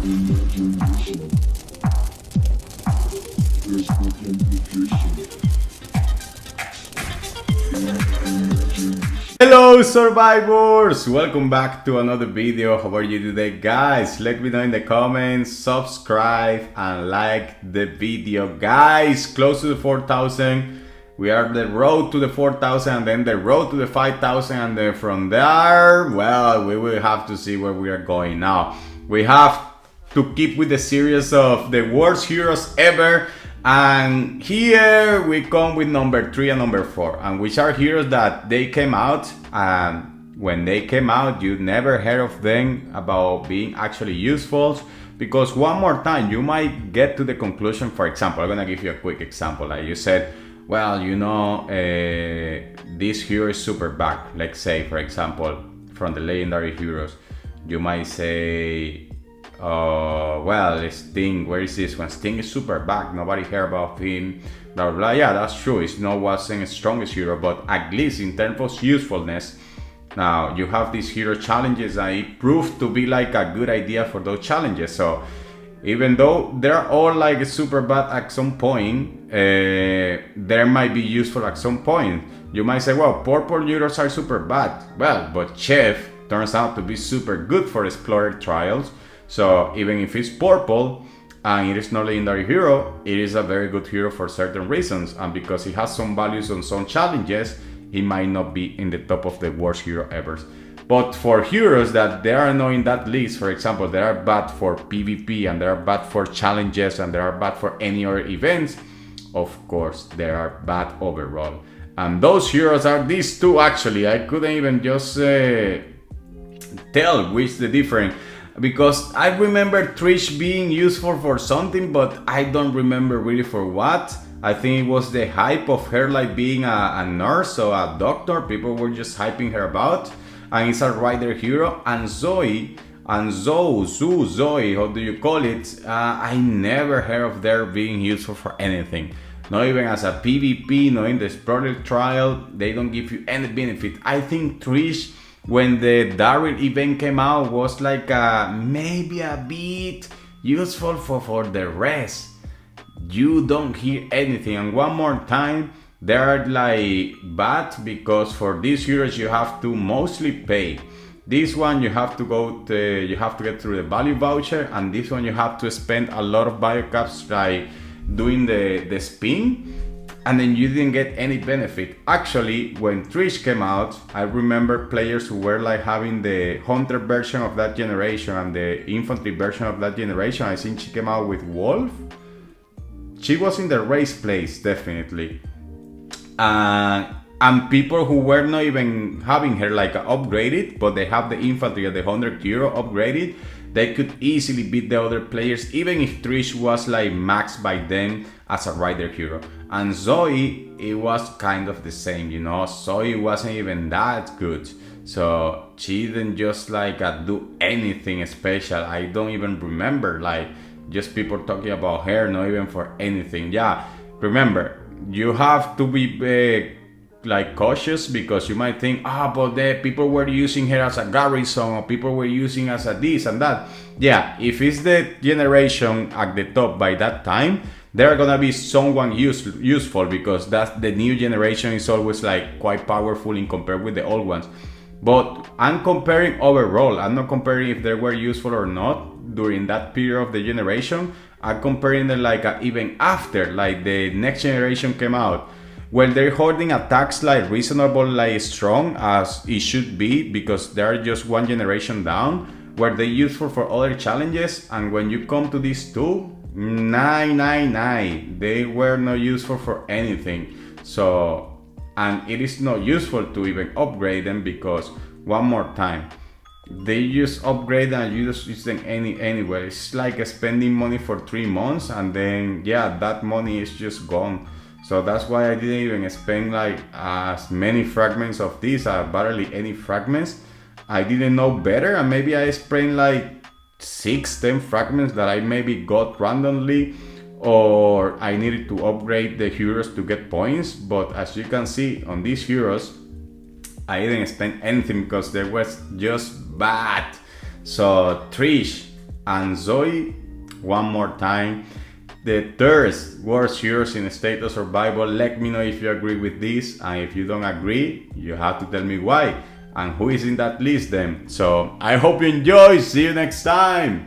Imagination. There's no complication. Imagination. Hello survivors! Welcome back to another video. How are you today, guys? Let me know in the comments, subscribe and like the video. Guys, close to the 4,000. We are the road to the 4,000 and then the road to the 5,000, and then from there, well, we will have to see where we are going now. We have to keep with the series of the worst heroes ever, and here we come with number 3 and number 4, and which are heroes that they came out, and when they came out you never heard of them about being actually useful, because one more time you might get to the conclusion. For example, I'm gonna give you a quick example. Like you said, well, you know, this hero is super bad. Let's say, for example, from the legendary heroes, you might say, well, Sting, where is this one? Sting is super bad, nobody heard about him, blah, blah, blah. Yeah, that's true, it's not wasn't the strongest hero, but at least in terms of usefulness, now you have these hero challenges and it proved to be like a good idea for those challenges. So even though they're all like super bad at some point, they might be useful at some point. You might say, well, purple heroes are super bad. Well, but Chef turns out to be super good for Explorer trials. So even if it's purple and it is not a legendary hero, it is a very good hero for certain reasons. And because it has some values on some challenges, it might not be in the top of the worst hero ever. But for heroes that they are not in that list, for example, they are bad for PvP and they are bad for challenges and they are bad for any other events, of course, they are bad overall. And those heroes are these two actually. I couldn't even just tell which the different, because I remember Trish being useful for something, but I don't remember really for what. I think it was the hype of her like being a nurse or a doctor. People were just hyping her about. And it's a rider hero. And Zoe, Zoe, how do you call it? I never heard of their being useful for anything. Not even as a PvP, not in the Explorer trial. They don't give you any benefit. I think Trish, when the Daryl event came out, was like maybe a bit useful for the rest. You don't hear anything. And one more time, they are like bad because for these heroes you have to mostly pay. This one you have to you have to get through the value voucher, and this one you have to spend a lot of biocaps like doing the spin, and then you didn't get any benefit. Actually, when Trish came out, I remember players who were like having the hunter version of that generation and the infantry version of that generation. I think she came out with Wolf. She was in the race place, definitely. And people who were not even having her like upgraded, but they have the infantry or the 100 hero upgraded, they could easily beat the other players, even if Trish was like maxed by them as a rider hero. And Zoe, it was kind of the same, you know. Zoe wasn't even that good, so she didn't just like do anything special. I don't even remember like just people talking about her, not even for anything. Yeah, remember, you have to be like cautious, because you might think, but the people were using her as a garrison, or people were using as a this and that. Yeah, if it's the generation at the top by that time, there are gonna be someone useful, because that's the new generation is always like quite powerful in compared with the old ones. But I'm comparing overall. I'm not comparing if they were useful or not during that period of the generation. I'm comparing them like even after, like the next generation came out, when they're holding attacks like reasonable, like strong as it should be, because they're just one generation down, were they useful for other challenges? And when you come to these two, 999, they were not useful for anything. So, and it is not useful to even upgrade them, because one more time, they just upgrade and you just use them anyway. It's like spending money for 3 months and then yeah, that money is just gone. So that's why I didn't even spend like as many fragments of this, barely any fragments. I didn't know better, and maybe I spent like 6-10 fragments that I maybe got randomly, or I needed to upgrade the heroes to get points. But as you can see on these heroes, I didn't spend anything because they was just bad. So Trish, and Zoe, one more time, the third worst heroes in State of Survival. Let me know if you agree with this, and if you don't agree, you have to tell me why and who is in that list then. So I hope you enjoy. See you next time.